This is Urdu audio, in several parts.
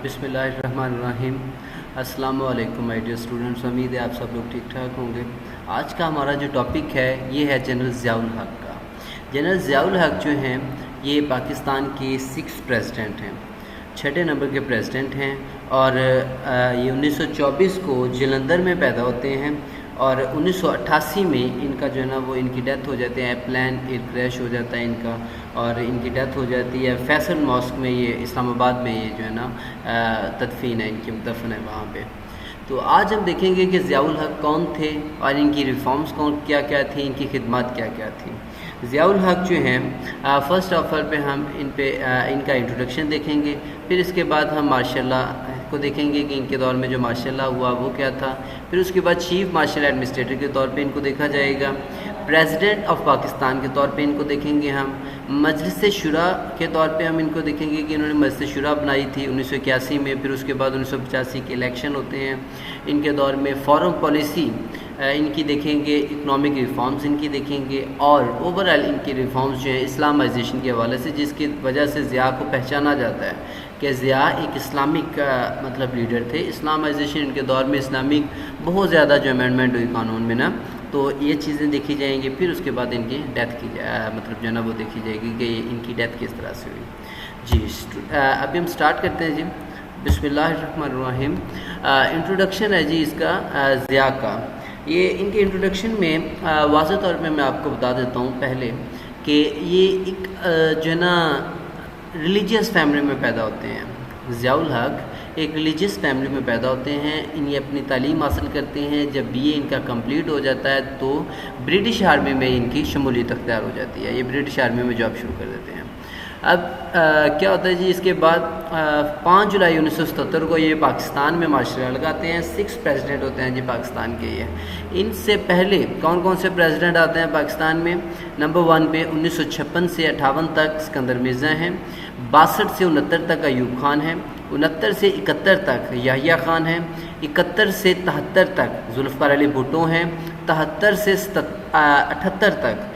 بسم اللہ الرحمن الرحیم۔ السلام علیکم مائی ڈیئر اسٹوڈنٹس، امید ہے آپ سب لوگ ٹھیک ٹھاک ہوں گے۔ آج کا ہمارا جو ٹاپک ہے یہ ہے جنرل ضیاء الحق کا۔ جنرل ضیاء الحق جو ہیں یہ پاکستان کے 6 پریزیڈنٹ ہیں، 6 نمبر کے پریزیڈنٹ ہیں، اور یہ 1924 کو جلندھر میں پیدا ہوتے ہیں، اور 1988 میں ان کا جو ہے نا وہ ان کی ڈیتھ ہو جاتی ہے، پلین ایئر کریش ہو جاتا ہے ان کا، اور ان کی ڈیتھ ہو جاتی ہے فیصل ماسک میں، یہ اسلام آباد میں یہ جو ہے نا تدفین ہے، ان کی دفن ہے وہاں پہ۔ تو آج ہم دیکھیں گے کہ ضیاء الحق کون تھے اور ان کی ریفارمز کیا کیا تھیں، ان کی خدمات کیا کیا تھیں۔ ضیاء الحق جو ہیں فرسٹ آف آل پہ ہم ان کا انٹروڈکشن دیکھیں گے، پھر اس کے بعد ہم مارشل لا کو دیکھیں گے کہ ان کے دور میں جو مارشل لا ہوا وہ کیا تھا، پھر اس کے بعد چیف مارشل ایڈمنسٹریٹر کے طور پہ ان کو دیکھا جائے گا، پریزیڈنٹ آف پاکستان کے طور پہ ان کو دیکھیں گے ہم، مجلس شورا کے طور پہ ہم ان کو دیکھیں گے کہ انہوں نے مجلس شورا بنائی تھی 1981 میں، پھر اس کے بعد 1985 کے الیکشن ہوتے ہیں ان کے دور میں، فارم پالیسی ان کی دیکھیں گے، اکنامک ریفارمز ان کی دیکھیں گے، اور اوورال ان کی ریفارمز جو ہیں اسلامائزیشن کے حوالے سے، جس کی وجہ سے ضیاء کو پہچانا جاتا ہے کہ ضیاء ایک اسلامک مطلب لیڈر تھے۔ اسلامائزیشن ان کے دور میں اسلامک بہت زیادہ جو امینڈمنٹ ہوئی قانون میں نا، تو یہ چیزیں دیکھی جائیں گی، پھر اس کے بعد ان کی ڈیتھ کی مطلب جو ہے نا وہ دیکھی جائے گی کہ ان کی ڈیتھ کس طرح سے ہوئی۔ جی ابھی ہم سٹارٹ کرتے ہیں جی، بسم اللہ الرحمن الرحیم۔ انٹروڈکشن ہے جی اس کا ضیاء کا۔ یہ ان کے انٹروڈکشن میں واضح طور پہ میں آپ کو بتا دیتا ہوں پہلے کہ یہ ایک جو ہے نا ریلیجیس فیملی میں پیدا ہوتے ہیں۔ ضیاء الحق ایک ریلیجیس فیملی میں پیدا ہوتے ہیں، یہ اپنی تعلیم حاصل کرتے ہیں، جب BA ان کا کمپلیٹ ہو جاتا ہے تو برٹش آرمی میں ان کی شمولیت اختیار ہو جاتی ہے، یہ برٹش آرمی میں جاب شروع کر دیتے ہیں۔ اب کیا ہوتا ہے جی، اس کے بعد 5 جولائی 1977 کو یہ پاکستان میں معاشرہ لگاتے ہیں۔ 6 پریزیڈنٹ ہوتے ہیں جی پاکستان کے یہ۔ ان سے پہلے کون کون سے پریزیڈنٹ آتے ہیں پاکستان میں؟ نمبر 1 پہ 1956 سے 58 تک سکندر مرزا ہیں، 62 سے 69 تک ایوب خان ہیں، 69 سے 71 تک یحییٰ خان ہیں، 71 سے 73 تک ذوالفقار علی بھٹو ہیں، 73 سے 78 تک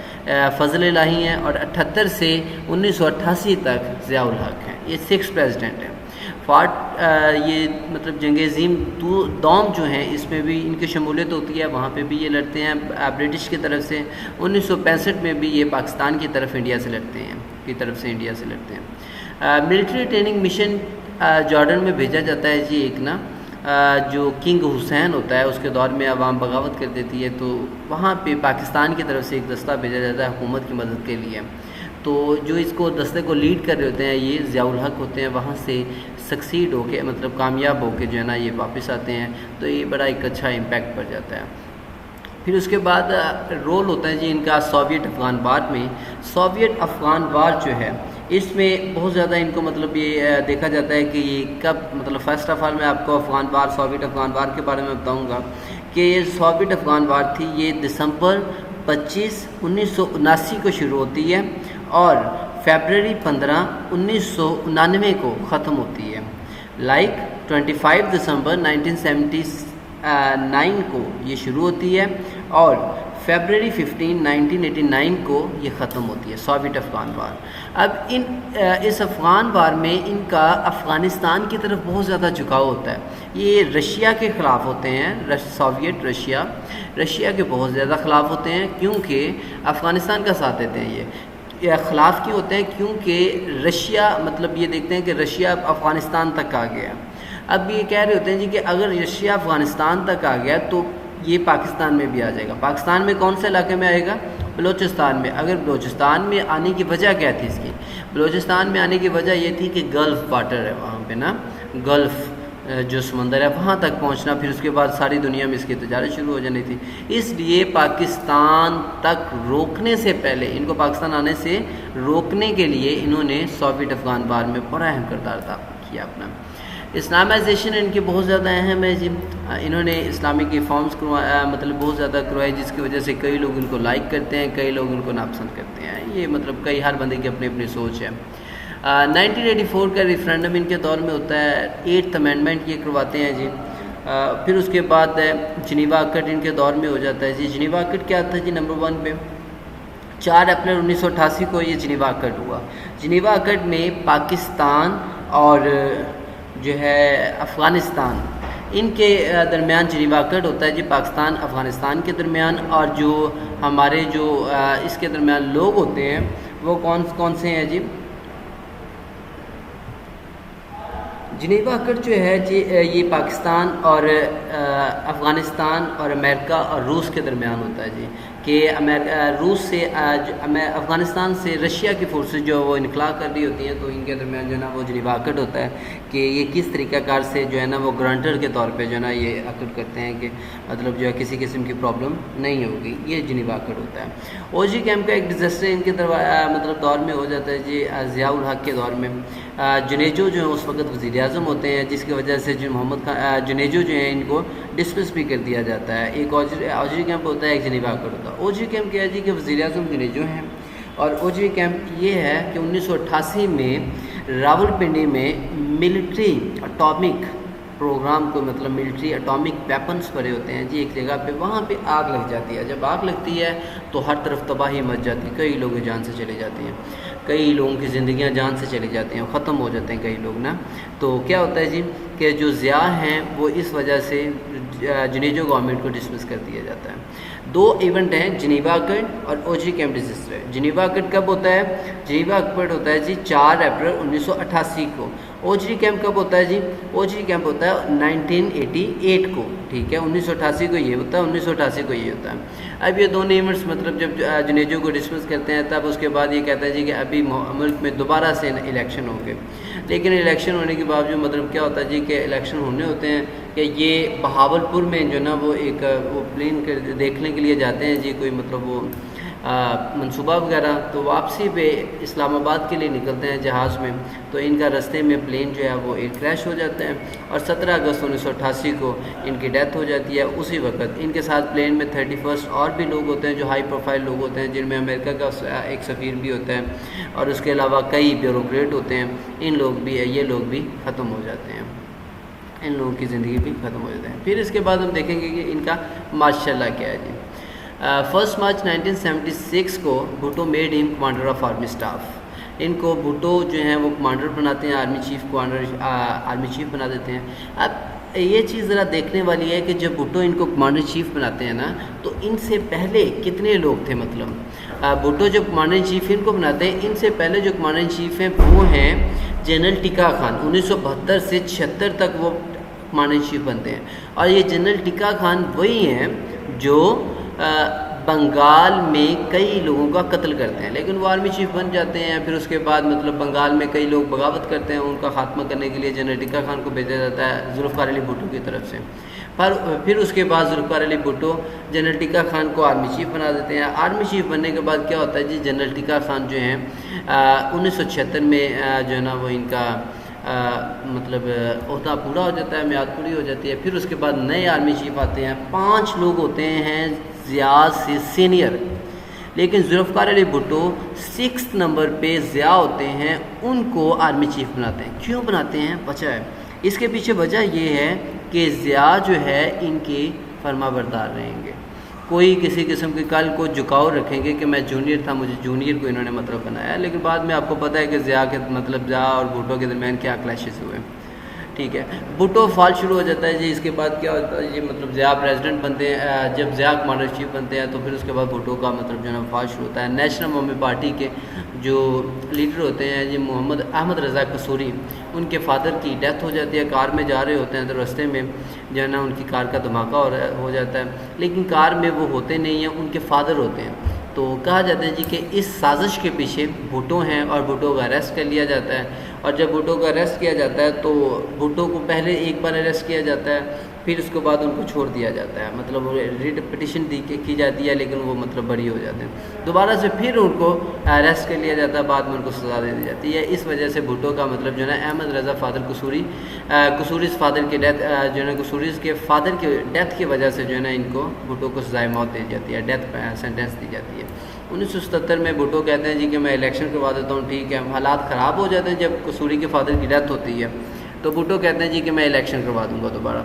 فضل الہی ہیں، اور 78 سے 1988 تک ضیاء الحق ہیں۔ یہ 6 پریزیڈنٹ ہیں۔ یہ مطلب جنگ عظیم دوم جو ہیں اس میں بھی ان کی شمولیت ہوتی ہے، وہاں پہ بھی یہ لڑتے ہیں برٹش کی طرف سے۔ 1965 میں بھی یہ پاکستان کی طرف انڈیا سے لڑتے ہیں، ملٹری ٹریننگ مشن جارڈن میں بھیجا جاتا ہے جی ایک نا، جو کنگ حسین ہوتا ہے اس کے دور میں عوام بغاوت کر دیتی ہے، تو وہاں پہ پاکستان کی طرف سے ایک دستہ بھیجا جاتا ہے حکومت کی مدد کے لیے، تو جو اس کو دستے کو لیڈ کر رہے ہوتے ہیں یہ ضیاء الحق ہوتے ہیں، وہاں سے سکسیڈ ہو کے مطلب کامیاب ہو کے جو ہے نا یہ واپس آتے ہیں، تو یہ بڑا ایک اچھا امپیکٹ پڑ جاتا ہے۔ پھر اس کے بعد رول ہوتا ہے جی ان کا سوویت افغان وار میں۔ سوویت افغان وار جو ہے اس میں بہت زیادہ ان کو مطلب یہ دیکھا جاتا ہے کہ یہ کب مطلب فرسٹ آف آل میں آپ کو سوویت افغان وار کے بارے میں بتاؤں گا کہ یہ سوویت افغان وار تھی، یہ دسمبر 25 1979 کو شروع ہوتی ہے اور فیبرری 15 1999 کو ختم ہوتی ہے۔ 25 دسمبر 1979 کو یہ شروع ہوتی ہے اور فیبرری 15 1989 کو یہ ختم ہوتی ہے، سوویت افغان وار۔ اب اس افغان وار میں ان کا افغانستان کی طرف بہت زیادہ جھکاؤ ہوتا ہے، یہ رشیا کے خلاف ہوتے ہیں، سوویت رشیا کے بہت زیادہ خلاف ہوتے ہیں، کیونکہ افغانستان کا ساتھ دیتے ہیں یہ خلاف کیوں ہوتے ہیں؟ کیونکہ رشیا مطلب یہ دیکھتے ہیں کہ رشیا افغانستان تک آ گیا، اب یہ کہہ رہے ہوتے ہیں جی کہ اگر رشیا افغانستان تک آ گیا تو یہ پاکستان میں بھی آ جائے گا۔ پاکستان میں کون سے علاقے میں آئے گا؟ بلوچستان میں۔ اگر بلوچستان میں آنے کی وجہ کیا تھی اس کی؟ بلوچستان میں آنے کی وجہ یہ تھی کہ گلف واٹر ہے وہاں پہ نا، گلف جو سمندر ہے وہاں تک پہنچنا، پھر اس کے بعد ساری دنیا میں اس کی تجارت شروع ہو جانی تھی، اس لیے پاکستان تک روکنے سے پہلے، ان کو پاکستان آنے سے روکنے کے لیے انہوں نے سوویت افغان وار میں بڑا اہم کردار ادا کیا اپنا۔ اسلامائزیشن ان کی بہت زیادہ اہم ہے جی، انہوں نے اسلامک ریفارمز مطلب بہت زیادہ کروائی، جس کی وجہ سے کئی لوگ ان کو لائک کرتے ہیں، کئی لوگ ان کو ناپسند کرتے ہیں، یہ مطلب ہر بندے کی اپنی اپنی سوچ ہے۔ 1984 کا ریفرینڈم ان کے دور میں ہوتا ہے، 8th امینڈمنٹ یہ کرواتے ہیں جی۔ پھر اس کے بعد جنیوا ایکٹ ان کے دور میں ہو جاتا ہے جی۔ جنیوا ایکٹ کیا تھا جی؟ نمبر 1 پہ 4 اپریل 1988 کو یہ جنیوا ایکٹ ہوا۔ جنیوا ایکٹ میں پاکستان اور جو ہے افغانستان، ان کے درمیان جنیوا ایکٹ ہوتا ہے جی پاکستان افغانستان کے درمیان، اور جو ہمارے جو اس کے درمیان لوگ ہوتے ہیں وہ کون سے ہیں جی؟ جنیوا ایکٹ جو ہے جی یہ پاکستان اور افغانستان اور امریکہ اور روس کے درمیان ہوتا ہے جی، کہ روس سے افغانستان سے رشیا کی فورسز جو وہ انخلا کر رہی ہوتی ہیں، تو ان کے درمیان جو ہے نا وہ جنیوا ایکٹ ہوتا ہے کہ یہ کس طریقہ کار سے جو ہے نا وہ گرانٹر کے طور پہ جو ہے نا یہ ایکٹ کرتے ہیں کہ مطلب جو ہے کسی قسم کی پرابلم نہیں ہوگی، یہ جنیوا ایکٹ ہوتا ہے۔ او جی کیمپ کا ایک ڈیزاسٹر ان کے مطلب دور میں ہو جاتا ہے جی ضیاء الحق کے دور میں۔ جنیجو جو ہیں اس وقت وزیر اعظم ہوتے ہیں، جس کی وجہ سے جو محمد خان جنیجو جو ہیں ان کو ڈسمس بھی کر دیا جاتا ہے۔ ایک اوجری کیمپ ہوتا ہے، ایک جنیوا ایکٹ ہوتا ہے۔ اوجری کیمپ کیا ہے جی کہ وزیر اعظم جنیجو ہیں، اور اوجری کیمپ یہ ہے کہ 1988 میں راول پنڈی میں ملٹری اٹامک پروگرام کو مطلب ملٹری اٹامک ویپنز پڑے ہوتے ہیں جی ایک جگہ پہ، وہاں پہ آگ لگ جاتی ہے۔ جب آگ لگتی ہے تو ہر طرف تباہی مچ جاتی ہے، کئی لوگ جان سے چلے جاتے ہیں، کئی لوگوں کی زندگیاں جان سے چلی جاتی ہیں، ختم ہو جاتے ہیں کئی لوگ نا۔ تو کیا ہوتا ہے جی کہ جو ضیاء ہیں وہ اس وجہ سے جنیجو گورنمنٹ کو ڈسمس کر دیا جاتا ہے۔ دو ایونٹ ہیں، جنیوا ایکٹ اور اوجری کیمپ ڈیزاسٹر۔ جنیوا ایکٹ کب ہوتا ہے؟ جنیوا ایکٹ ہوتا ہے جی 4 اپریل 1988 کو۔ اوجری کیمپ کب ہوتا ہے جی؟ اوجری کیمپ ہوتا ہے 1988 کو، ٹھیک ہے، 1988 کو یہ ہوتا ہے، 1988 کو یہ ہوتا ہے۔ اب یہ دونوں ایونٹس مطلب جب جنیجو کو ڈسمس کرتے ہیں تب اس کے بعد یہ کہتا ہے جی کہ ابھی ملک میں دوبارہ سے الیکشن ہوں گے، لیکن الیکشن ہونے کے باوجود مطلب کیا ہوتا ہے جی کہ الیکشن ہونے ہوتے ہیں کہ یہ بہاولپور میں جو نا وہ ایک وہ پلین دیکھنے کے لیے جاتے ہیں جی کوئی مطلب وہ منصوبہ وغیرہ، تو واپسی پہ اسلام آباد کے لیے نکلتے ہیں جہاز میں، تو ان کا رستے میں پلین جو ہے وہ ایئر کریش ہو جاتا ہے، اور 17 اگست 1988 کو ان کی ڈیتھ ہو جاتی ہے۔ اسی وقت ان کے ساتھ پلین میں 31 اور بھی لوگ ہوتے ہیں جو ہائی پروفائل لوگ ہوتے ہیں، جن میں امریکہ کا ایک سفیر بھی ہوتا ہے، اور اس کے علاوہ کئی بیوروکریٹ ہوتے ہیں، یہ لوگ بھی ختم ہو جاتے ہیں، ان لوگوں کی زندگی بھی ختم ہو جاتے ہیں۔ پھر اس کے بعد ہم دیکھیں گے کہ ان کا ماشاءاللہ کیا ہے جی۔ 1 مارچ 1976 کو بھٹو میڈ ہم کمانڈر آف آرمی اسٹاف۔ ان کو بھٹو جو ہیں وہ کمانڈر بناتے ہیں، آرمی چیف بنا دیتے ہیں۔ اب یہ چیز ذرا دیکھنے والی ہے کہ جب بھٹو ان کو کمانڈر چیف بناتے ہیں نا، تو ان سے پہلے کتنے لوگ تھے، مطلب بھٹو جب کمانڈر چیف ان کو بناتے ہیں، ان سے پہلے جو کمانڈر چیف ہیں وہ ہیں جنرل ٹکا خان۔ 1972 سے 76 تک وہ کمانڈر چیف بنتے ہیں، اور یہ جنرل ٹکا خان وہی ہیں جو بنگال میں کئی لوگوں کا قتل کرتے ہیں، لیکن وہ آرمی چیف بن جاتے ہیں۔ پھر اس کے بعد مطلب بنگال میں کئی لوگ بغاوت کرتے ہیں، ان کا خاتمہ کرنے کے لیے جنرل ٹکا خان کو بھیجا جاتا ہے ذوالفقار علی بھٹو کی طرف سے۔ پھر اس کے بعد ذوالفقار علی بھٹو جنرل ٹکا خان کو آرمی چیف بنا دیتے ہیں۔ آرمی چیف بننے کے بعد کیا ہوتا ہے جی، جنرل ٹکا خان جو ہیں 1976 میں جو ہے نا وہ ان کا مطلب عہدہ پورا ہو جاتا ہے، میعاد پوری ہو جاتی ہے۔ پھر اس کے بعد نئے آرمی چیف آتے ہیں، 5 لوگ ہوتے ہیں ضیاء سے سینئر، لیکن ذوالفقار علی بھٹو 6 نمبر پہ ضیاء ہوتے ہیں، ان کو آرمی چیف بناتے ہیں۔ کیوں بناتے ہیں؟ وجہ ہے، اس کے پیچھے وجہ یہ ہے کہ ضیاء جو ہے ان کے فرما بردار رہیں گے، کوئی کسی قسم کی کل کو جھکاؤ رکھیں گے کہ میں جونیئر تھا، مجھے جونیئر کو انہوں نے مطلب بنایا، لیکن بعد میں آپ کو پتہ ہے کہ ضیاء اور بھٹو کے درمیان کیا کلیشز ہوئے، ٹھیک ہے۔ بھٹو فال شروع ہو جاتا ہے جی، اس کے بعد کیا ہوتا ہے جی مطلب ضیاء پریزیڈنٹ بنتے ہیں، جب ضیاء کمانڈر چیف بنتے ہیں تو پھر اس کے بعد بھٹو کا مطلب جو ہے نا فال شروع ہوتا ہے۔ نیشنل عوامی پارٹی کے جو لیڈر ہوتے ہیں جی محمد احمد رضا قصوری، ان کے فادر کی ڈیتھ ہو جاتی ہے، کار میں جا رہے ہوتے ہیں تو رستے میں جو ہے نا ان کی کار کا دھماکہ ہو جاتا ہے، لیکن کار میں وہ ہوتے نہیں ہیں، ان کے فادر ہوتے ہیں۔ تو کہا جاتا ہے جی کہ اس سازش کے پیچھے بھٹو ہیں، اور بھٹو کا اریسٹ کر لیا جاتا ہے، اور جب بھٹو کا اریسٹ کیا جاتا ہے تو بھٹو کو پہلے ایک بار اریسٹ کیا جاتا ہے، پھر اس کے بعد ان کو چھوڑ دیا جاتا ہے، مطلب ریٹ پٹیشن کی جاتی ہے، لیکن وہ مطلب بری ہو جاتے ہیں۔ دوبارہ سے پھر ان کو اریسٹ کر لیا جاتا ہے، بعد میں ان کو سزا دے دی جاتی ہے۔ اس وجہ سے بھٹو کا مطلب جو ہے نا احمد رضا فادر قصوریز فادر کی ڈیتھ جو ہے نا قصوریز کے فادر کی ڈیتھ کی وجہ سے جو ہے نا ان کو بھٹو کو سزائے موت دی جاتی ہے، ڈیتھ سینٹینس دی جاتی ہے۔ 1977 میں بھٹو کہتے ہیں جی کہ میں الیکشن کروا دیتا ہوں، ٹھیک ہے، حالات خراب ہو جاتے ہیں جب قصوری کے فادر کی ڈیتھ ہوتی ہے، تو بھٹو کہتے ہیں جی کہ میں الیکشن کروا دوں گا دوبارہ،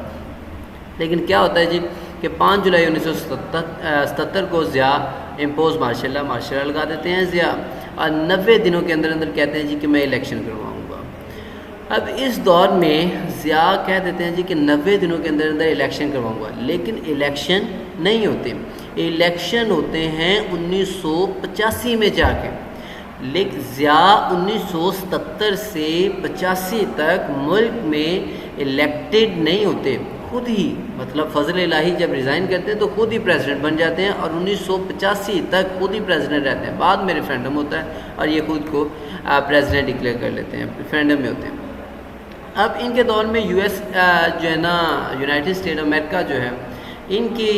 لیکن کیا ہوتا ہے جی کہ 5 جولائی 1977 کو ضیاء امپوز مارشل لگا دیتے ہیں ضیاء، اور 90 دنوں کے اندر کہتے ہیں جی کہ میں الیکشن کرواؤں گا۔ اب اس دور میں ضیاء کہہ دیتے ہیں جی کہ 90 دنوں کے اندر اندر الیکشن کرواؤں گا، لیکن الیکشن نہیں ہوتے، الیکشن ہوتے ہیں 1985 میں جا کے۔ لیکن ضیاء 1977 سے 85 تک ملک میں الیکٹڈ نہیں ہوتے، خود ہی مطلب فضل الہی جب ریزائن کرتے ہیں تو خود ہی پریزیڈنٹ بن جاتے ہیں، اور 1985 تک خود ہی پریزیڈنٹ رہتے ہیں۔ بعد میں ریفرینڈم ہوتا ہے اور یہ خود کو پریزیڈنٹ ڈکلیئر کر لیتے ہیں، ریفرینڈم میں ہوتے ہیں۔ اب ان کے دور میں یو ایس جو ہے نا، یونائٹڈ اسٹیٹ جو ہے، ان کی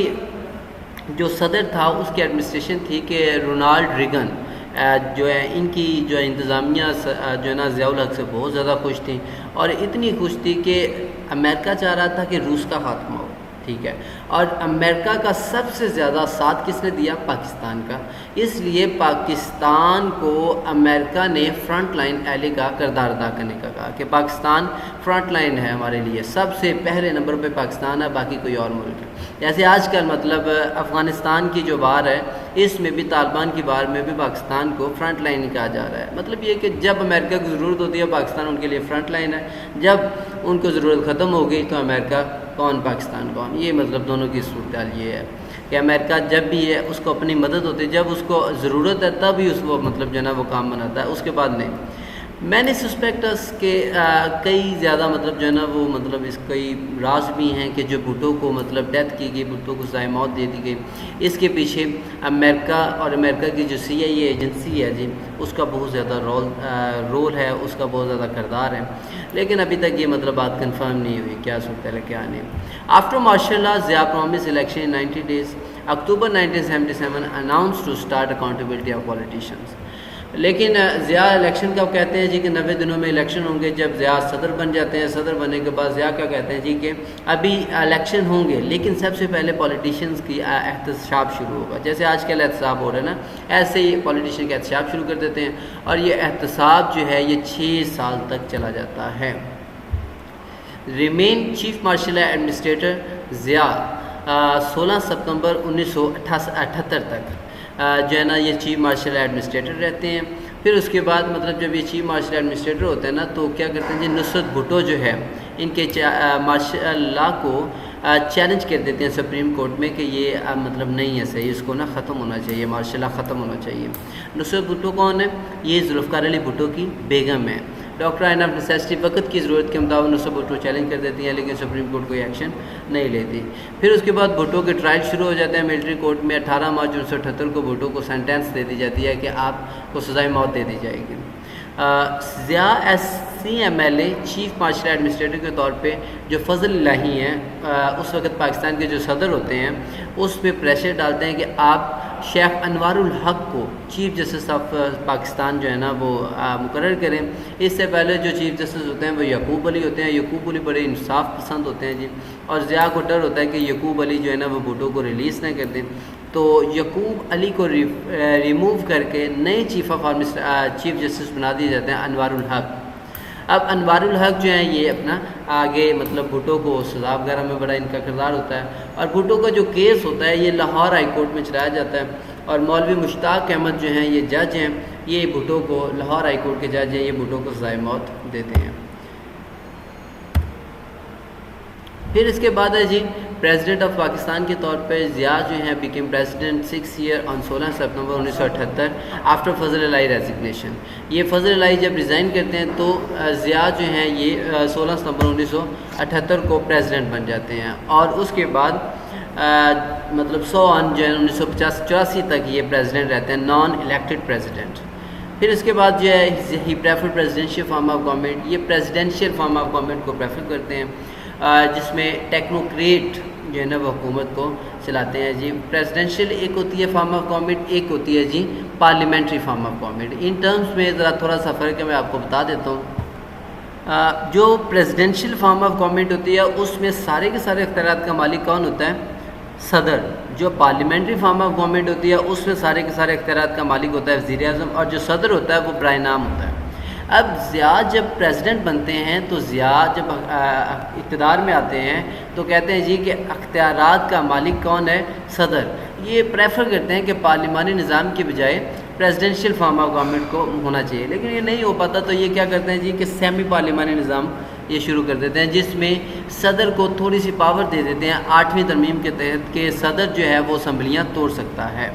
جو صدر تھا اس کی ایڈمنسٹریشن تھی کہ رونالڈ ریگن جو ہے، ان کی جو انتظامیہ جو ہے نا ضیاء الحق سے بہت زیادہ خوش تھی، اور اتنی خوش تھی کہ امریکہ چاہ رہا تھا کہ روس کا خاتمہ ہو، ٹھیک ہے، اور امریکہ کا سب سے زیادہ ساتھ کس نے دیا؟ پاکستان کا۔ اس لیے پاکستان کو امریکہ نے فرنٹ لائن ایلی کا کردار ادا کرنے کا کہا کہ پاکستان فرنٹ لائن ہے ہمارے لیے، سب سے پہلے نمبر پہ پاکستان ہے، باقی کوئی اور ملک ہے۔ جیسے آج کل مطلب افغانستان کی جو وار ہے، اس میں بھی طالبان کی وار میں بھی پاکستان کو فرنٹ لائن کہا جا رہا ہے۔ مطلب یہ کہ جب امریکہ کو ضرورت ہوتی ہے پاکستان ان کے لیے فرنٹ لائن ہے، جب ان کو ضرورت ختم ہو گئی تو امریکہ کون، پاکستان کون۔ یہ مطلب دونوں کی صورتحال یہ ہے کہ امریکہ جب بھی ہے اس کو اپنی مدد ہوتی ہے، جب اس کو ضرورت ہے تب ہی اس کو مطلب جو ہے نا وہ کام بناتا ہے، اس کے بعد نہیں۔ میں نے سسپیکٹس کے کئی زیادہ مطلب جو ہے نا وہ مطلب اس کئی راز بھی ہیں کہ جو بھٹو کو مطلب ڈیتھ کی گئی، بھٹو کو سزائے موت دے دی گئی، اس کے پیچھے امریکہ اور امریکہ کی جو CIA ایجنسی ہے جی، اس کا بہت زیادہ رول ہے، اس کا بہت زیادہ کردار ہے، لیکن ابھی تک یہ مطلب بات کنفرم نہیں ہوئی کیا صورت ہے کیا نہیں۔ After martial law, Zia promise election in 90 days، October 1977 announced to start accountability of politicians۔ لیکن ضیاء الیکشن کب کہتے ہیں جی کہ 90 دنوں میں الیکشن ہوں گے، جب ضیاء صدر بن جاتے ہیں۔ صدر بننے کے بعد ضیاء کیا کہتے ہیں جی کہ ابھی الیکشن ہوں گے، لیکن سب سے پہلے پولیٹیشینز کی احتساب شروع ہوگا۔ جیسے آج کل احتساب ہو رہا ہے نا، ایسے ہی پولیٹیشین کا احتساب شروع کر دیتے ہیں، اور یہ احتساب جو ہے یہ 6 سال تک چلا جاتا ہے۔ Remain chief marshal administrator Zia 16 ستمبر 1978 تک جو ہے نا یہ چیف مارشل ایڈمنسٹریٹر رہتے ہیں۔ پھر اس کے بعد مطلب جب یہ چیف مارشل ایڈمنسٹریٹر ہوتے ہیں نا تو کیا کرتے ہیں جی، نصرت بھٹو جو ہے ان کے مارشل لا کو چیلنج کر دیتے ہیں سپریم کورٹ میں کہ یہ مطلب نہیں ہے صحیح، اس کو نا ختم ہونا چاہیے، مارشل لا ختم ہونا چاہیے۔ نصرت بھٹو کون ہے؟ یہ ذوالفقار علی بھٹو کی بیگم ہے۔ ڈاکٹر آف نیسیسٹی، وقت کی ضرورت کے مطابق نصرت بھٹو چیلنج کر دیتی ہیں، لیکن سپریم کورٹ کوئی ایکشن نہیں لیتی۔ پھر اس کے بعد بھٹو کے ٹرائل شروع ہو جاتے ہیں ملٹری کورٹ میں۔ 18 مارچ 1978 کو بھٹو کو سینٹینس دے دی جاتی ہے کہ آپ کو سزائے موت دے دی جائے گی۔ Zia CMLA chief marshal administrator کے طور پہ جو فضل الہی ہیں اس وقت پاکستان کے جو صدر ہوتے ہیں، اس پہ پریشر ڈالتے ہیں کہ آپ شیخ انوار الحق کو چیف جسٹس آف پاکستان جو ہے نا وہ مقرر کریں۔ اس سے پہلے جو چیف جسٹس ہوتے ہیں وہ یعقوب علی ہوتے ہیں۔ یعقوب علی بڑے انصاف پسند ہوتے ہیں جی، اور ضیاء کو ڈر ہوتا ہے کہ یعقوب علی جو ہے نا وہ بھٹو کو ریلیز نہ کر دیں، تو یعقوب علی کو ریموو کر کے نئے چیف جسٹس بنا دیے جاتے ہیں انوار الحق۔ اب انوار الحق جو ہیں یہ اپنا آگے مطلب بھٹو کو سزا وغیرہ میں بڑا ان کا کردار ہوتا ہے، اور بھٹو کا جو کیس ہوتا ہے یہ لاہور ہائی کورٹ میں چلایا جاتا ہے، اور مولوی مشتاق احمد جو ہیں یہ جج ہیں، یہ بھٹو کو لاہور ہائی کورٹ کے جج ہیں، یہ بھٹو کو سزائے موت دیتے ہیں۔ پھر اس کے بعد ہے جی پریزیڈنٹ آف پاکستان کے طور پہ ضیاء جو ہیں بیکیم پریزیڈنٹ 6 ایئر آن 16 ستمبر 1978 آفٹر فضل الہی ریزگنیشن۔ یہ فضل الہی جب ریزائن کرتے ہیں تو ضیاء جو ہیں یہ 16 ستمبر 1978 کو پریزیڈنٹ بن جاتے ہیں، اور اس کے بعد مطلب 100 جو ہے 1984 تک یہ پریزیڈنٹ رہتے ہیں، نان الیکٹڈ پریزیڈنٹ۔ پھر اس کے بعد جو ہے ہی prefer presidential form of government, یہ پریزیڈینشیل فارم آف گورنمنٹ کو پریفر کرتے ہیں، جس میں ٹیکنوکریٹ جو ہے نا وہ حکومت کو چلاتے ہیں جی۔ پریزیڈینشیل ایک ہوتی ہے فارم آف گورنمنٹ، ایک ہوتی ہے جی پارلیمنٹری فارم آف گورنمنٹ۔ ان ٹرمز میں ذرا تھوڑا سا فرق ہے، میں آپ کو بتا دیتا ہوں۔ جو پریزیڈینشیل فارم آف گورنمنٹ ہوتی ہے اس میں سارے کے سارے اختیارات کا مالک کون ہوتا ہے؟ صدر۔ جو پارلیمنٹری فارم آف گورنمنٹ ہوتی ہے اس میں سارے کے سارے اختیارات کا مالک ہوتا ہے وزیر اعظم، اور جو صدر ہوتا ہے وہ برائے نام ہوتا ہے۔ اب ضیاء جب پریزیڈنٹ بنتے ہیں تو ضیاء جب اقتدار میں آتے ہیں تو کہتے ہیں جی کہ اختیارات کا مالک کون ہے؟ صدر۔ یہ پریفر کرتے ہیں کہ پارلیمانی نظام کے بجائے پریزیڈنشیل فارم آف گورنمنٹ کو ہونا چاہیے، لیکن یہ نہیں ہو پاتا تو یہ کیا کرتے ہیں جی کہ سیمی پارلیمانی نظام یہ شروع کر دیتے ہیں، جس میں صدر کو تھوڑی سی پاور دے دیتے ہیں 8ویں ترمیم کے تحت کہ صدر جو ہے وہ اسمبلیاں توڑ سکتا ہے۔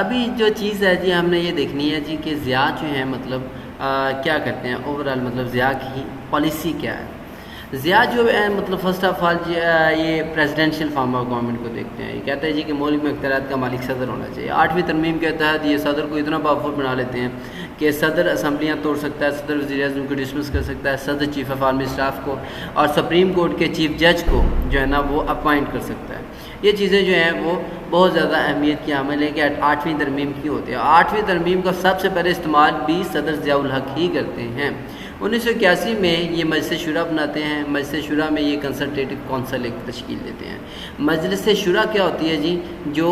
ابھی جو چیز ہے جی ہم نے یہ دیکھنی ہے جی کہ ضیاء جو ہیں مطلب کیا کرتے ہیں اوورال، مطلب ضیاء کی پالیسی کیا ہے۔ ضیاء جو ہے مطلب فرسٹ آف آل یہ پریزیڈنشیل فارم آف گورنمنٹ کو دیکھتے ہیں، یہ کہتے ہیں جی کہ ملک میں اختیارات کا مالک صدر ہونا چاہیے۔ 8ویں ترمیم کے تحت یہ صدر کو اتنا پاورفل بنا لیتے ہیں کہ صدر اسمبلیاں توڑ سکتا ہے، صدر وزیر اعظم کو ڈسمس کر سکتا ہے، صدر چیف آف آرمی اسٹاف کو اور سپریم کورٹ کے چیف جج کو جو ہے نا وہ اپوائنٹ کر سکتا ہے۔ یہ چیزیں جو ہیں وہ بہت زیادہ اہمیت کی عمل ہے کہ 8ویں ترمیم کی ہوتی ہے۔ 8ویں ترمیم کا سب سے پہلے استعمال بھی صدر ضیاء الحق ہی کرتے ہیں۔ 1981 میں یہ مجلس شورا بناتے ہیں، مجلس شورا میں یہ کنسلٹیٹو کونسل ایک تشکیل دیتے ہیں۔ مجلس شورا کیا ہوتی ہے جی؟ جو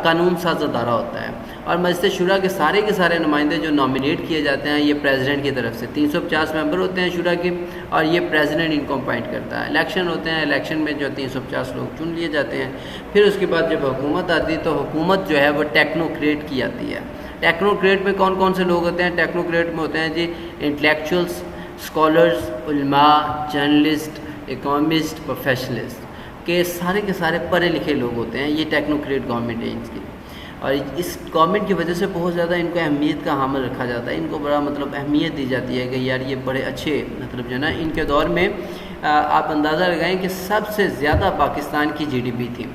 قانون ساز ادارہ ہوتا ہے، اور مجلس شورا کے سارے نمائندے جو نامینیٹ کیے جاتے ہیں یہ پریزیڈنٹ کی طرف سے 350 ممبر ہوتے ہیں شورا کے، اور یہ پریزیڈنٹ ان کو اپوائنٹ کرتا ہے۔ الیکشن ہوتے ہیں، الیکشن میں جو 350 لوگ چن لیے جاتے ہیں۔ پھر اس کے بعد جب حکومت آتی ہے تو حکومت جو ہے وہ ٹیکنوکریٹ کی آتی ہے۔ ٹیکنوکریٹ میں کون کون سے لوگ ہوتے ہیں؟ ٹیکنوکریٹ میں ہوتے ہیں جی انٹلیکچوئلس، اسکالرز، علماء، جرنلسٹ، اکانومسٹ، پروفیشنلسٹ کے سارے پڑھے لکھے لوگ ہوتے ہیں۔ یہ ٹیکنوکریٹ گورنمنٹ ہے ان کی، اور اس گورنمنٹ کی وجہ سے بہت زیادہ ان کو اہمیت کا حامل رکھا جاتا ہے، ان کو بڑا مطلب اہمیت دی جاتی ہے کہ یار یہ بڑے اچھے مطلب جو ہے نا ان کے دور میں آپ اندازہ لگائیں کہ سب سے زیادہ پاکستان کی جی ڈی پی تھی،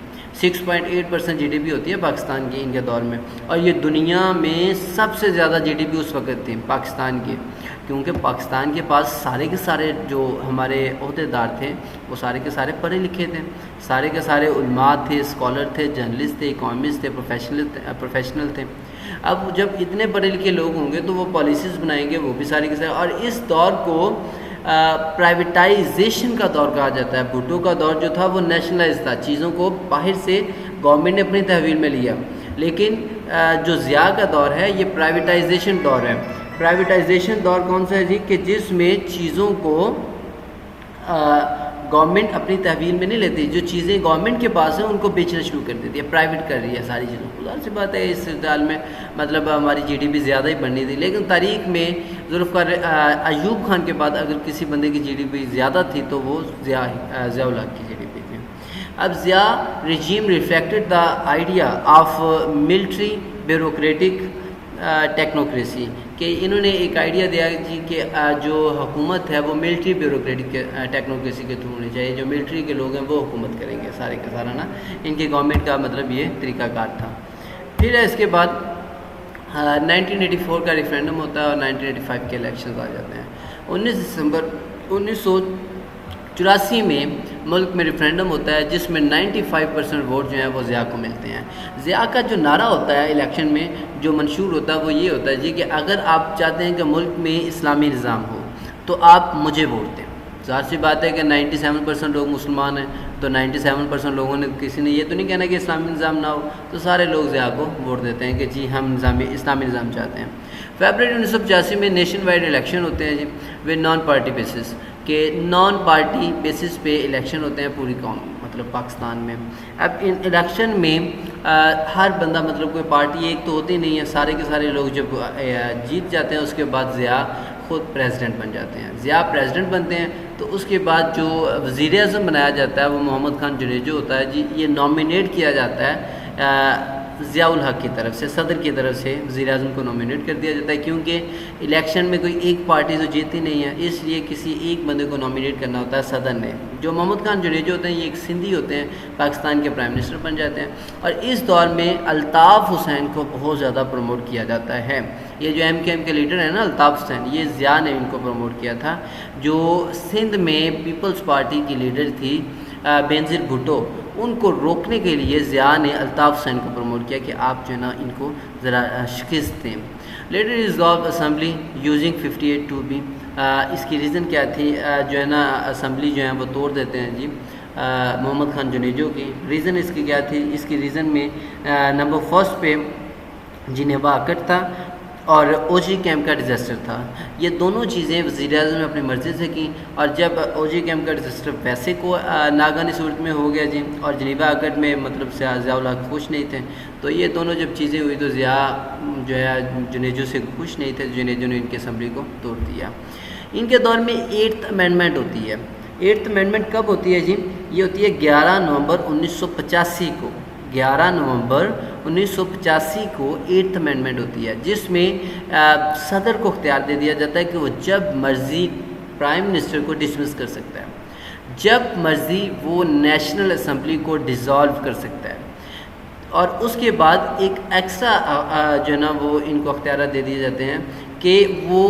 6.8% جی ڈی پی ہوتی ہے پاکستان کی ان کے دور میں، اور یہ دنیا میں سب سے زیادہ جی ڈی پی اس وقت تھی پاکستان کی، کیونکہ پاکستان کے پاس سارے کے سارے جو ہمارے عہدیدار تھے وہ سارے کے سارے پڑھے لکھے تھے، سارے کے سارے علماء تھے، اسکالر تھے، جرنلسٹ تھے، اکانومسٹ تھے، پروفیشنل تھے۔ اب جب اتنے پڑھے لکھے لوگ ہوں گے تو وہ پالیسیز بنائیں گے، وہ بھی سارے کے سارے، اور اس دور کو پرائیویٹائزیشن کا دور کہا جاتا ہے۔ بھٹو کا دور جو تھا وہ نیشنلائز تھا، چیزوں کو باہر سے گورنمنٹ نے اپنی تحویل میں لیا، لیکن جو ضیاء کا دور ہے یہ پرائیویٹائزیشن دور ہے۔ پرائیویٹائزیشن دور کون سا ہے جی؟ کہ جس میں چیزوں کو گورنمنٹ اپنی تحویل میں نہیں لیتی، جو چیزیں گورنمنٹ کے پاس ہیں ان کو بیچنا شروع کر دیتی ہے، پرائیویٹ کر رہی ہے ساری چیزوں کو۔ ظاہر سی بات ہے اس صورتحال میں مطلب ہماری جی ڈی پی زیادہ ہی بڑھنی تھی، لیکن تاریخ میں ذوالفقار ایوب خان کے بعد اگر کسی بندے کی جی ڈی پی زیادہ تھی تو وہ ضیاء الحق کی جی ڈی پی تھی۔ اب Zia regime reflected the idea of military bureaucratic technocracy, کہ انہوں نے ایک آئیڈیا دیا جی کہ جو حکومت ہے وہ ملٹری بیوروکریٹک ٹیکنوکریسی کے تھرو ہونی چاہیے، جو ملٹری کے لوگ ہیں وہ حکومت کریں گے سارے کا سارا نا، ان کی گورنمنٹ کا مطلب یہ طریقہ کار تھا۔ پھر اس کے بعد 1984 کا ریفرینڈم ہوتا ہے اور 1985 کے الیکشنز آ جاتے ہیں۔ 19 دسمبر 1984 میں ملک میں ریفرینڈم ہوتا ہے جس میں 95% ووٹ جو ہیں وہ ضیاء کو ملتے ہیں۔ ضیاء کا جو نعرہ ہوتا ہے الیکشن میں جو منشور ہوتا ہے وہ یہ ہوتا ہے جی کہ اگر آپ چاہتے ہیں کہ ملک میں اسلامی نظام ہو تو آپ مجھے ووٹ دیں۔ ظاہر سی بات ہے کہ 97% لوگ مسلمان ہیں، تو 97% لوگوں نے کسی نے یہ تو نہیں کہنا کہ اسلامی نظام نہ ہو، تو سارے لوگ ضیاء کو ووٹ دیتے ہیں کہ جی ہم اسلامی نظام چاہتے ہیں۔ فیبرری 1985 میں نیشن وائڈ الیکشن ہوتے ہیں جی ود نان پارٹی بیسس، کہ نان پارٹی بیسس پہ الیکشن ہوتے ہیں پوری قوم مطلب پاکستان میں۔ اب ان الیکشن میں ہر بندہ مطلب کوئی پارٹی ایک تو ہوتی نہیں ہے، سارے کے سارے لوگ جب جیت جاتے ہیں اس کے بعد ضیاء خود پریزیڈنٹ بن جاتے ہیں۔ ضیاء پریزیڈنٹ بنتے ہیں تو اس کے بعد جو وزیر اعظم بنایا جاتا ہے وہ محمد خان جنیجو ہوتا ہے جی، یہ نامینیٹ کیا جاتا ہے ضیاء الحق کی طرف سے، صدر کی طرف سے وزیر اعظم کو نامینیٹ کر دیا جاتا ہے، کیونکہ الیکشن میں کوئی ایک پارٹی تو جیتی نہیں ہے، اس لیے کسی ایک بندے کو نامینیٹ کرنا ہوتا ہے صدر نے۔ جو محمد خان جنیجو ہوتے ہیں یہ ایک سندھی ہوتے ہیں، پاکستان کے پرائم منسٹر بن جاتے ہیں، اور اس دور میں الطاف حسین کو بہت زیادہ پروموٹ کیا جاتا ہے۔ یہ جو ایم کے لیڈر ہیں نا الطاف حسین، یہ ضیاء نے ان کو پروموٹ کیا تھا۔ جو سندھ میں پیپلز پارٹی کی لیڈر تھی بینظیر بھٹو، ان کو روکنے کے لیے ضیاء نے الطاف حسین کو پروموٹ کیا کہ آپ جو ہے نا ان کو ذرا شکست دیں۔ Later resolve assembly using 58(2)B، اس کی ریزن کیا تھی؟ جو ہے نا اسمبلی جو ہے وہ توڑ دیتے ہیں جی محمد خان جنیجو کی۔ ریزن اس کی کیا تھی؟ اس کی ریزن میں نمبر 1 پہ جنیوا ایکٹ تھا، اور او جی کیمپ کا ڈیزاسٹر تھا. یہ دونوں چیزیں وزیر اعظم نے اپنی مرضی سے کی. اور جب او جی کیمپ کا ڈیزاسٹر ویسے کو ناگہانی صورت میں ہو گیا جی، اور جنیوا اکرڈ میں مطلب ضیاء الحق خوش نہیں تھے، تو یہ دونوں جب چیزیں ہوئی تو ضیاء جو ہے جنیجو سے خوش نہیں تھے. جنیجو نے ان کی اسمبلی کو توڑ دیا. ان کے دور میں 8th امینڈمنٹ ہوتی ہے. 8th امینڈمنٹ کب ہوتی ہے جی؟ یہ ہوتی ہے 11 نومبر 1985 کو. 11 نومبر 1985 کو 8th امینڈمنٹ ہوتی ہے، جس میں صدر کو اختیار دے دیا جاتا ہے کہ وہ جب مرضی پرائم منسٹر کو ڈسمس کر سکتا ہے، جب مرضی وہ نیشنل اسمبلی کو ڈیزالو کر سکتا ہے. اور اس کے بعد ایک ایکسٹرا جو ہے نا وہ ان کو اختیارات دے دیے جاتے ہیں کہ وہ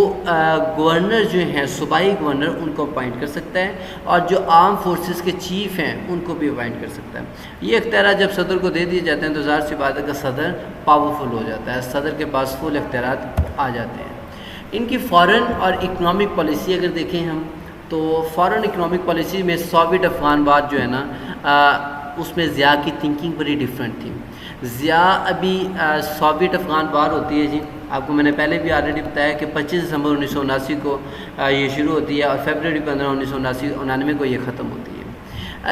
گورنر جو ہیں، صوبائی گورنر، ان کو اپوائنٹ کر سکتا ہے، اور جو آرم فورسز کے چیف ہیں ان کو بھی اپوائنٹ کر سکتا ہے. یہ اختیارات جب صدر کو دے دیے جاتے ہیں تو ظاہر سی بات ہے کہ صدر پاورفل ہو جاتا ہے، صدر کے پاس فل اختیارات آ جاتے ہیں. ان کی فارن اور اکنامک پالیسی اگر دیکھیں ہم تو فارن اکنامک پالیسی میں سوویت افغان وار جو ہے نا اس میں ضیاء کی تھنکنگ بڑی ڈیفرنٹ تھی. ضیاء ابھی سوویت افغان وار ہوتی ہے جی، آپ کو میں نے پہلے بھی آلریڈی بتایا کہ 25 دسمبر 1979 کو یہ شروع ہوتی ہے اور فیبرری 15 1999 کو یہ ختم ہوتی ہے.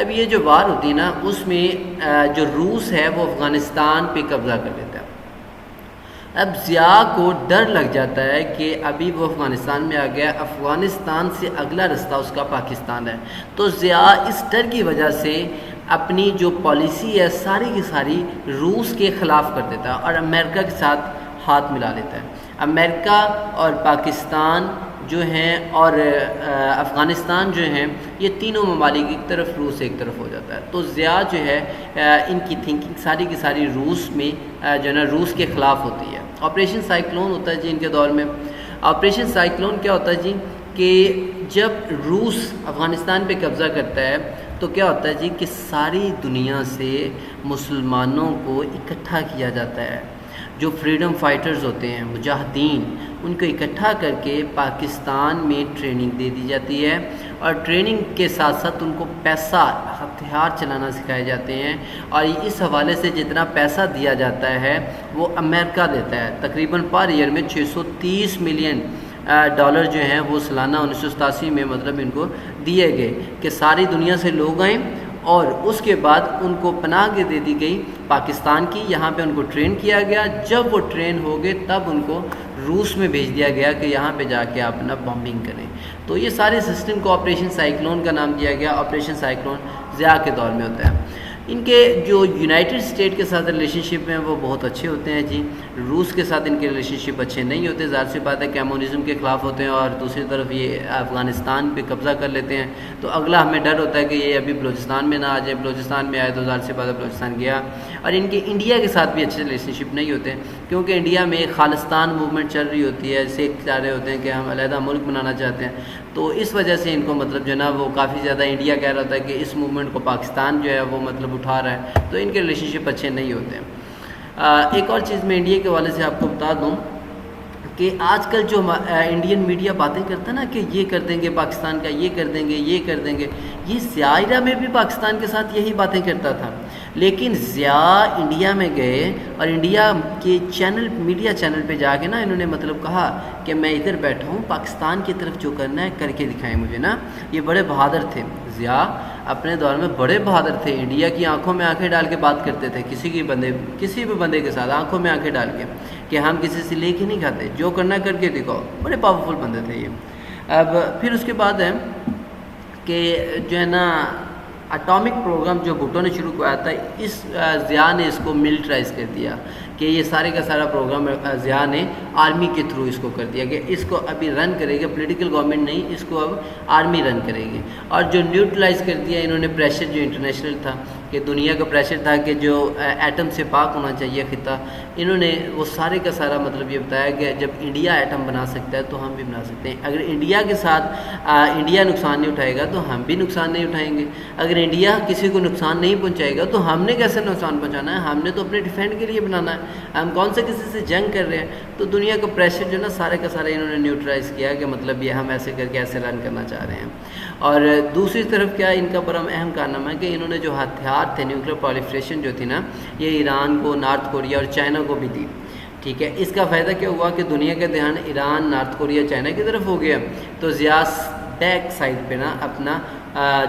اب یہ جو وار ہوتی ہے نا اس میں جو روس ہے وہ افغانستان پہ قبضہ کر لیتا ہے. اب ضیاء کو ڈر لگ جاتا ہے کہ ابھی وہ افغانستان میں آ گیا، افغانستان سے اگلا رستہ اس کا پاکستان ہے. تو ضیاء اس ڈر کی وجہ سے اپنی جو پالیسی ہے ساری کی ساری روس کے خلاف کر دیتا ہے اور امریکہ کے ساتھ ہاتھ ملا لیتا ہے. امریکہ اور پاکستان جو ہیں اور افغانستان جو ہیں، یہ تینوں ممالک ایک طرف، روس ایک طرف ہو جاتا ہے. تو ضیاء جو ہے ان کی تھنکنگ ساری کی ساری روس میں جو ہے نا روس کے خلاف ہوتی ہے. آپریشن سائیکلون ہوتا ہے جی ان کے دور میں. آپریشن سائیکلون کیا ہوتا ہے جی کہ جب روس افغانستان پہ قبضہ کرتا ہے تو کیا ہوتا ہے جی کہ ساری دنیا سے مسلمانوں کو اکٹھا کیا جاتا ہے. جو فریڈم فائٹرز ہوتے ہیں، مجاہدین، ان کو اکٹھا کر کے پاکستان میں ٹریننگ دے دی جاتی ہے، اور ٹریننگ کے ساتھ ساتھ ان کو پیسہ، ہتھیار چلانا سکھائے جاتے ہیں. اور اس حوالے سے جتنا پیسہ دیا جاتا ہے وہ امریکہ دیتا ہے. تقریباً پر ایئر میں 630 ملین ڈالر جو ہیں وہ سالانہ 1987 میں مطلب ان کو دیے گئے کہ ساری دنیا سے لوگ آئیں، اور اس کے بعد ان کو پناہ دے دی گئی پاکستان کی. یہاں پہ ان کو ٹرین کیا گیا. جب وہ ٹرین ہو گئے تب ان کو روس میں بھیج دیا گیا کہ یہاں پہ جا کے آپ اپنا بمبنگ کریں. تو یہ سارے سسٹم کو آپریشن سائیکلون کا نام دیا گیا. آپریشن سائیکلون ضیاء کے دور میں ہوتا ہے. ان کے جو یونائٹڈ اسٹیٹ کے ساتھ ریلیشن شپ ہیں وہ بہت اچھے ہوتے ہیں جی. روس کے ساتھ ان کے ریلیشن شپ اچھے نہیں ہوتے، ظاہر سی بات ہے کمیونزم کے خلاف ہوتے ہیں، اور دوسری طرف یہ افغانستان پہ قبضہ کر لیتے ہیں. تو اگلا ہمیں ڈر ہوتا ہے کہ یہ ابھی بلوچستان میں نہ آ جائے. بلوچستان میں آئے تو ظاہر سی بات ہے بلوچستان گیا. اور ان کے انڈیا کے ساتھ بھی اچھے ریلیشن شپ نہیں ہوتے، کیونکہ انڈیا میں خالستان موومنٹ چل رہی ہوتی ہے. سکھ چاہ رہے ہوتے ہیں کہ ہم علیحدہ ملک بنانا چاہتے ہیں. تو اس وجہ سے ان کو مطلب جو ہے نا وہ کافی زیادہ انڈیا کہہ رہا ہوتا ہے کہ اس موومنٹ کو پاکستان جو ہے وہ مطلب اٹھا رہا ہے. تو ان کے ریلیشن شپ اچھے نہیں ہوتے. ایک اور چیز میں انڈیا کے حوالے سے آپ کو بتا دوں کہ آج کل جو انڈین میڈیا باتیں کرتا ہے نا کہ یہ کر دیں گے پاکستان کا، یہ کر دیں گے، یہ کر دیں گے، یہ ضیاء میں بھی پاکستان کے ساتھ یہی باتیں کرتا تھا. لیکن ضیاء انڈیا میں گئے اور انڈیا کے میڈیا چینل پہ جا کے نا انہوں نے مطلب کہا کہ میں ادھر بیٹھا ہوں، پاکستان کی طرف جو کرنا ہے کر کے دکھائیں مجھے نا. یہ بڑے بہادر تھے. ضیاء اپنے دور میں بڑے بہادر تھے. انڈیا کی آنکھوں میں آنکھیں ڈال کے بات کرتے تھے، کسی بھی بندے کے ساتھ آنکھوں میں آنکھیں ڈال کے کہ ہم کسی سے لے کے نہیں کھاتے، جو کرنا کر کے دکھاؤ. بڑے پاورفل بندے تھے یہ. اب پھر اس کے بعد ہے کہ جو ہے نا اٹامک پروگرام جو بھٹو نے شروع کیا تھا، اس ضیاء نے اس کو ملٹرائز کر دیا کہ یہ سارے کا سارا پروگرام ضیاء نے آرمی کے تھرو اس کو کر دیا کہ اس کو ابھی رن کرے گا پولیٹیکل گورنمنٹ نہیں، اس کو اب آرمی رن کرے گی. اور جو نیوٹرلائز کر دیا انہوں نے پریشر جو انٹرنیشنل تھا کہ دنیا کا پریشر تھا کہ جو ایٹم سے پاک ہونا چاہیے خطہ، انہوں نے وہ سارے کا سارا مطلب یہ بتایا کہ جب انڈیا ایٹم بنا سکتا ہے تو ہم بھی بنا سکتے ہیں. اگر انڈیا کے ساتھ انڈیا نقصان نہیں اٹھائے گا تو ہم بھی نقصان نہیں اٹھائیں گے. اگر انڈیا کسی کو نقصان نہیں پہنچائے گا تو ہم نے کیسے نقصان پہنچانا ہے؟ ہم نے تو اپنے ڈیفینڈ کے لیے بنانا ہے. ہم کون سے کسی سے جنگ کر رہے ہیں؟ تو دنیا کا پریشر جو نا سارے کا سارا انہوں نے نیوٹرلائز کیا کہ مطلب یہ ہم ایسے کر کے ایسے رن کرنا چاہ رہے ہیں. اور دوسری طرف کیا ان کا بڑا اہم کارنامہ ہے کہ انہوں نے جو ہتھیار تھے نیوکلیر پالیفریشن جو تھی نا، یہ ایران کو، نارتھ کوریا اور چائنا کو بھی دی. ٹھیک ہے، اس کا فائدہ کیا ہوا کہ دنیا کا دھیان ایران، نارتھ کوریا، چائنا کی طرف ہو گیا، تو ضیاء بیک سائڈ پہ نا اپنا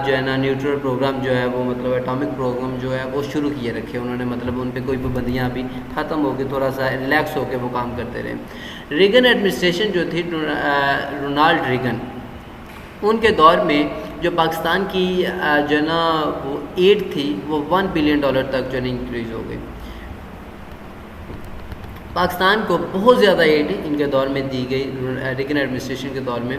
جو ہے نا نیوٹرل پروگرام جو ہے وہ مطلب اٹامک پروگرام جو ہے وہ شروع کیے رکھے انہوں نے، مطلب ان پہ کوئی پابندیاں بھی ختم ہو کے تھوڑا سا ریلیکس ہو کے وہ کام کرتے رہے۔ ریگن ایڈمنسٹریشن جو تھی، رونالڈ ریگن، ان کے دور میں جو پاکستان کی جو ہے نا وہ ایڈ تھی وہ $1 بلین تک جو ہے نا انکریز ہو گئی۔ پاکستان کو بہت زیادہ ایڈ ان کے دور میں دی گئی ریگن ایڈمنسٹریشن کے دور میں،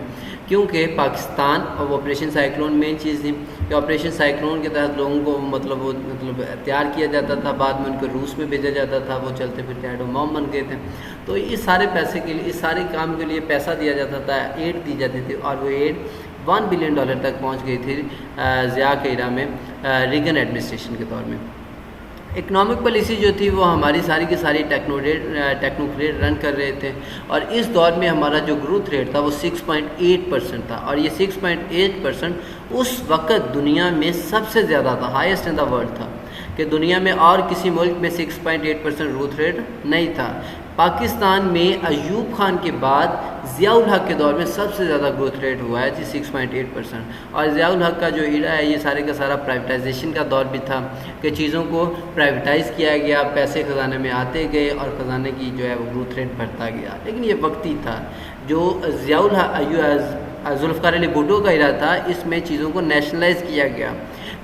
کیونکہ پاکستان اور آپریشن سائیکلون مین چیز تھی کہ آپریشن سائیکلون کے تحت لوگوں کو مطلب تیار کیا جاتا تھا، بعد میں ان کو روس میں بھیجا جاتا تھا، وہ چلتے پھرتے ایٹم بم بن گئے تھے، تو اس سارے پیسے کے لیے، اس سارے کام کے لیے پیسہ دیا جاتا تھا، ایڈ دی جاتی تھی، اور وہ ایڈ $1 بلین تک پہنچ گئی تھی ضیاء کے ایرا میں ریگن ایڈمنسٹریشن کے دور میں۔ اکنامک پالیسی جو تھی وہ ہماری ساری کی ساری ٹیکنوکریٹ رن کر رہے تھے، اور اس دور میں ہمارا جو گروتھ ریٹ تھا وہ 6.8% تھا، اور یہ 6.8% اس وقت دنیا میں سب سے زیادہ تھا، ہائیسٹ ان دا ورلڈ تھا، کہ دنیا میں اور کسی ملک میں 6.8% گروتھ ریٹ نہیں تھا۔ پاکستان میں ایوب خان کے بعد ضیاء الحق کے دور میں سب سے زیادہ گروتھ ریٹ ہوا ہے جی 6.8%، اور ضیاء الحق کا جو ایرا ہے یہ سارے کا سارا پرائیویٹائزیشن کا دور بھی تھا کہ چیزوں کو پرائیویٹائز کیا گیا، پیسے خزانے میں آتے گئے اور خزانے کی جو ہے وہ گروتھ ریٹ بڑھتا گیا، لیکن یہ وقتی تھا۔ جو ضیاء الحق ذوالفقار علی بھٹو کا ایرا تھا، اس میں چیزوں کو نیشنلائز کیا گیا،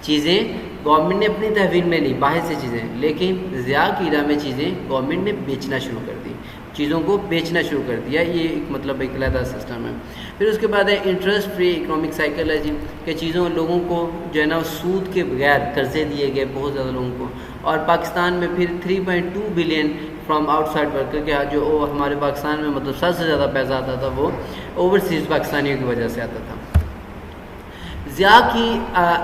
چیزیں گورنمنٹ نے اپنی تحویل میں لی باہر سے چیزیں، لیکن ضیاء کی ایرا میں چیزیں گورنمنٹ نے بیچنا شروع کر دی، چیزوں کو بیچنا شروع کر دیا، یہ ایک مطلب ایک علیحدہ سسٹم ہے۔ پھر اس کے بعد ہے انٹرسٹ فری اکنامک سائیکل ہے جی، کہ چیزوں لوگوں کو جو ہے نا سود کے بغیر قرضے دیے گئے بہت زیادہ لوگوں کو، اور پاکستان میں پھر 3.2 billion from out side worker کے جو ہمارے پاکستان میں مطلب سب سے زیادہ پیسہ آتا تھا وہ اوورسیز پاکستانیوں کی وجہ سے آتا تھا۔ ضیاء کی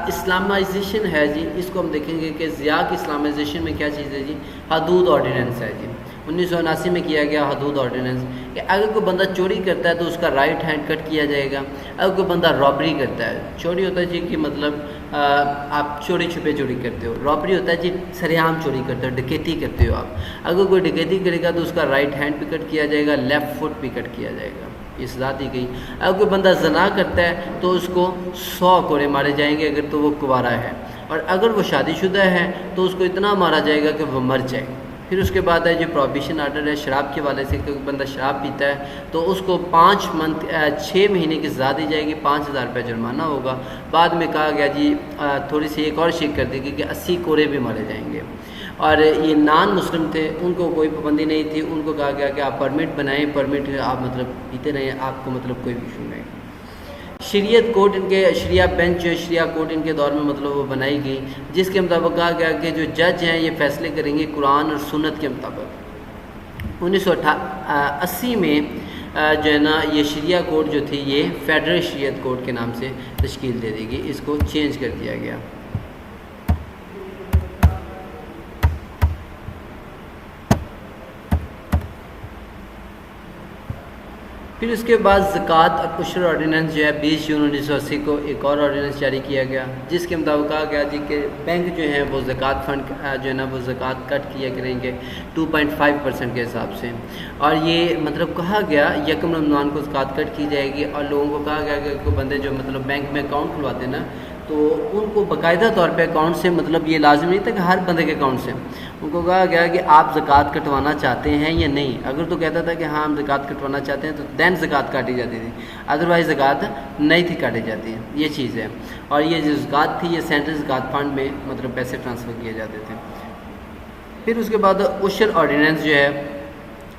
اسلامائزیشن ہے جی، اس کو ہم دیکھیں گے کہ ضیاء کی اسلامائزیشن میں کیا چیز ہے جی، حدود آرڈیننس ہے جی، 1979 میں کیا گیا حدود آرڈیننس، کہ اگر کوئی بندہ چوری کرتا ہے تو اس کا رائٹ ہینڈ کٹ کیا جائے گا، اگر کوئی بندہ رابری کرتا ہے، چوری ہوتا ہے جی کہ مطلب آپ چوری چھپے چوری کرتے ہو، رابری ہوتا ہے جی سر عام چوری کرتے ہو، ڈکیتی کرتے ہو آپ، اگر کوئی ڈکیتی کرے گا تو اس کا رائٹ ہینڈ بھی کٹ کیا جائے گا، لیفٹ فٹ بھی کٹ کیا جائے گا، یہ سزا دی گئی۔ اگر کوئی بندہ زنا کرتا ہے تو اس کو 100 کوڑے مارے جائیں گے اگر تو وہ کنوارا ہے، اور اگر وہ شادی شدہ ہے تو اس کو اتنا مارا جائے گا کہ وہ مر جائے۔ پھر اس کے بعد ہے جو پروہیبیشن آرڈر ہے شراب کے والے سے، کہ بندہ شراب پیتا ہے تو اس کو 6 مہینے کی سزا دی جائے گی، 5000 روپے جرمانہ ہوگا۔ بعد میں کہا گیا جی تھوڑی سی ایک اور شیک کر دی گئی کہ 80 کوڑے بھی مارے جائیں گے، اور یہ نان مسلم تھے ان کو کوئی پابندی نہیں تھی، ان کو کہا گیا کہ آپ پرمٹ بنائیں، پرمٹ آپ مطلب پیتے رہیں، آپ کو مطلب کوئی بھی ایشو نہیں۔ شریعت کورٹ ان کے شریعہ بینچ جو شریعہ کورٹ ان کے دور میں مطلب وہ بنائی گئی، جس کے مطابق کہا گیا کہ جو جج ہیں یہ فیصلے کریں گے قرآن اور سنت کے مطابق۔ 1980 میں جو ہے نا یہ شریعہ کورٹ جو تھی یہ فیڈرل شریعت کورٹ کے نام سے تشکیل دے دی گئی، اس کو چینج کر دیا گیا۔ پھر اس کے بعد زکوٰۃ اور عشر آرڈیننس جو ہے 20 جون 1980 کو ایک اور آرڈیننس جاری کیا گیا، جس کے مطابق کہا گیا جی کہ بینک جو ہیں وہ زکوٰۃ فنڈ جو ہے نا وہ زکوٰۃ کٹ کیا کریں گے 2.5% کے حساب سے، اور یہ مطلب کہا گیا 1 رمضان کو زکوٰۃ کٹ کی جائے گی، اور لوگوں کو کہا گیا کہ کوئی بندے جو مطلب بینک میں اکاؤنٹ کھلواتے ہیں نا تو ان کو باقاعدہ طور پہ اکاؤنٹ سے مطلب یہ لازم نہیں تھا کہ ہر بندے کے اکاؤنٹ سے، ان کو کہا گیا کہ آپ زکوٰۃ کٹوانا چاہتے ہیں یا نہیں، اگر تو کہتا تھا کہ ہاں ہم زکوٰۃ کٹوانا چاہتے ہیں تو دین زکوٰۃ کاٹی جاتی تھی، ادروائز زکوٰۃ نہیں تھی کاٹی جاتی، یہ چیز ہے۔ اور یہ جو زکوٰۃ تھی یہ سینٹرل زکوٰۃ فنڈ میں مطلب پیسے ٹرانسفر کیے جاتے تھے۔ پھر اس کے بعد عشر آرڈیننس جو ہے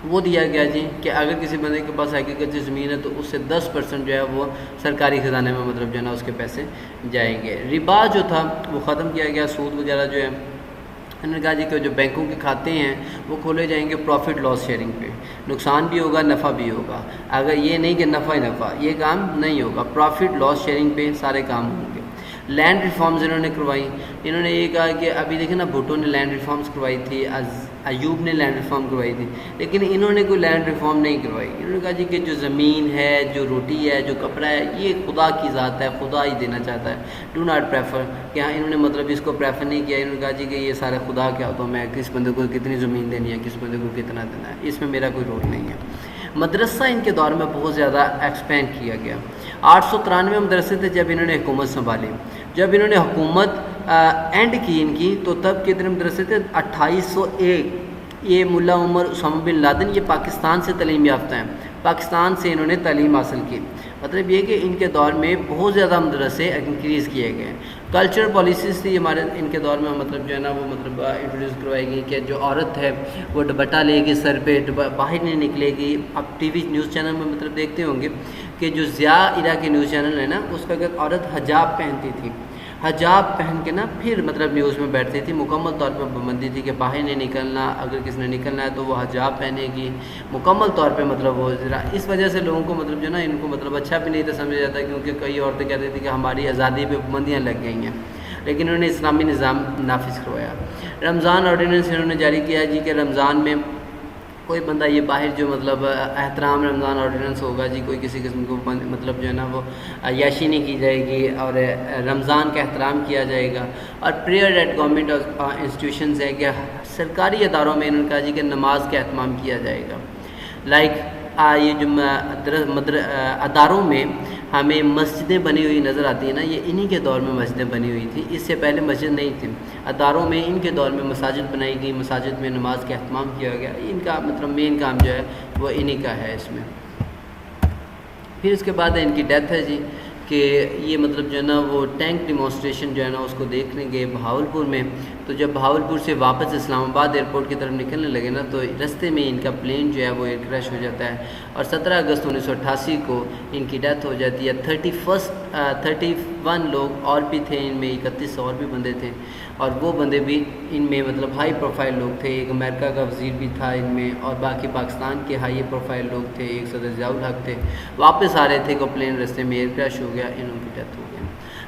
وہ دیا گیا جی کہ اگر کسی بندے کے پاس ایگریکلچر زمین ہے تو اس سے 10% جو ہے وہ سرکاری خزانے میں مطلب جو ہے نا اس کے پیسے جائیں گے۔ ربا جو تھا وہ ختم کیا گیا، سود وغیرہ جو ہے انہوں نے کہا جی کہ جو بینکوں کے کھاتے ہیں وہ کھولے جائیں گے پروفٹ لاس شیئرنگ پہ، نقصان بھی ہوگا نفع بھی ہوگا، اگر یہ نہیں کہ نفع ہی نفع، یہ کام نہیں ہوگا، پروفٹ لاس شیئرنگ پہ سارے کام ہوں گے۔ لینڈ ریفارمز انہوں نے کروائی. انہوں نے یہ کہا کہ ابھی دیکھیں نا بھٹو نے لینڈ ریفارمز کروائی تھی, ایوب نے لینڈ ریفارم کروائی تھی, لیکن انہوں نے کوئی لینڈ ریفارم نہیں کروائی. انہوں نے کہا جی کہ جو زمین ہے, جو روٹی ہے, جو کپڑا ہے, یہ خدا کی ذات ہے, خدا ہی دینا چاہتا ہے. ڈو ناٹ پریفر کہ ہاں انہوں نے مطلب اس کو پریفر نہیں کیا. انہوں نے کہا جی کہ یہ سارے خدا کیا ہوتا, میں کس بندے کو کتنی زمین دینی ہے, کس بندے کو کتنا دینا ہے, اس میں میرا کوئی رول نہیں ہے. مدرسہ ان کے دور میں بہت زیادہ ایکسپینڈ کیا گیا. 893 مدرسے تھے جب انہوں نے حکومت سنبھالی. جب انہوں نے حکومت اینڈ کی ان کی, تو تب کتنے مدرسے تھے؟ 2801. یہ ملا عمر اسامہ بن لادن یہ پاکستان سے تعلیم یافتہ ہیں, پاکستان سے انہوں نے تعلیم حاصل کی. مطلب یہ کہ ان کے دور میں بہت زیادہ مدرسے انکریز کیے گئے. کلچر پالیسیز تھی ہمارے ان کے دور میں, مطلب جو ہے نا وہ مطلب انٹروڈیوس کروائی گئی کہ جو عورت ہے وہ دوپٹہ لے گی سر پہ, باہر نہیں نکلے گی. اب ٹی وی نیوز چینل میں مطلب دیکھتے ہوں گے کہ جو ضیاء ایرا کے نیوز چینل ہے نا, اس کا اگر عورت حجاب پہنتی تھی, حجاب پہن کے نا پھر مطلب نیوز میں بیٹھتی تھی, مکمل طور پر پابندی تھی کہ باہر نہیں نکلنا, اگر کسی نے نکلنا ہے تو وہ حجاب پہنے گی مکمل طور پہ. مطلب وہ اس وجہ سے لوگوں کو مطلب جو نا ان کو مطلب اچھا بھی نہیں تھا سمجھا جاتا, کیونکہ کئی عورتیں کہتی تھیں کہ ہماری آزادی پہ پابندیاں لگ گئی ہیں, لیکن انہوں نے اسلامی نظام نافذ کروایا. رمضان آرڈیننس انہوں نے جاری کیا جی کہ رمضان میں کوئی بندہ یہ باہر جو مطلب احترام رمضان آرڈیننس ہوگا جی, کوئی کسی قسم کو مطلب جو ہے نا وہ عیاشی نہیں کی جائے گی, اور رمضان کا احترام کیا جائے گا. اور پریئر ایٹ گورنمنٹ انسٹیٹیوشنز ہے کہ سرکاری اداروں میں انہوں نے کہا جی کہ نماز کا اہتمام کیا جائے گا. لائک یہ جو اداروں میں ہمیں مسجدیں بنی ہوئی نظر آتی ہیں نا, یہ انہی کے دور میں مسجدیں بنی ہوئی تھی, اس سے پہلے مسجد نہیں تھی. اداروں میں ان کے دور میں مساجد بنائی گئی, مساجد میں نماز کا اہتمام کیا گیا. ان کا مطلب مین کام جو ہے وہ انہی کا ہے اس میں. پھر اس کے بعد ان کی ڈیتھ ہے جی کہ یہ مطلب جو ہے نا وہ ٹینک ڈیمانسٹریشن جو ہے نا اس کو دیکھنے گئے بہاولپور میں. تو جب بہاولپور سے واپس اسلام آباد ایئرپورٹ کی طرف نکلنے لگے نا, تو رستے میں ان کا پلین جو ہے وہ ایئر کریش ہو جاتا ہے, اور 17 اگست 1988 کو ان کی ڈیتھ ہو جاتی ہے. 31 لوگ اور بھی تھے ان میں, 31 اور بھی بندے تھے, اور وہ بندے بھی ان میں مطلب ہائی پروفائل لوگ تھے. ایک امریکہ کا وزیر بھی تھا ان میں, اور باقی پاکستان کے ہائی پروفائل لوگ تھے. ایک صدر ضیاء الحق تھے, واپس آ رہے تھے کہ پلین رستے میں ایئر کریش ہو گیا, انہوں کی ڈیتھ ہو گئی.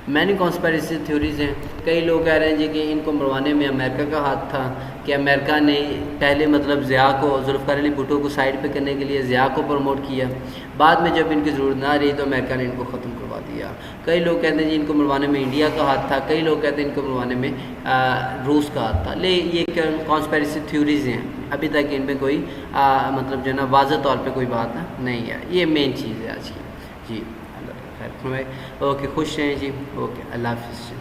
مینی کانسپیریسی تھیوریز ہیں. کئی لوگ کہہ رہے ہیں جی کہ ان کو مروانے میں امریکہ کا ہاتھ تھا, کہ امریکہ نے پہلے مطلب ضیاء کو, ذوالفقار علی بھٹو کو سائڈ پہ کرنے کے لیے ضیاء کو پروموٹ کیا, بعد میں جب ان کی ضرورت نہ رہی تو امریکہ نے ان کو ختم کروا دیا. کئی لوگ کہتے ہیں جی ان کو مروانے میں انڈیا کا ہاتھ تھا, کئی لوگ کہتے ہیں ان کو مروانے میں روس کا ہاتھ تھا. یہ کانسپیریسی تھیوریز ہیں, ابھی تک ان میں کوئی مطلب جو ہے نا واضح طور پہ کوئی بات نہیں ہے. یہ مین چیز ہے آج کی جی. اللہ خیر فرمائے. اوکے, خوش رہیں جی. اوکے, اللہ حافظ.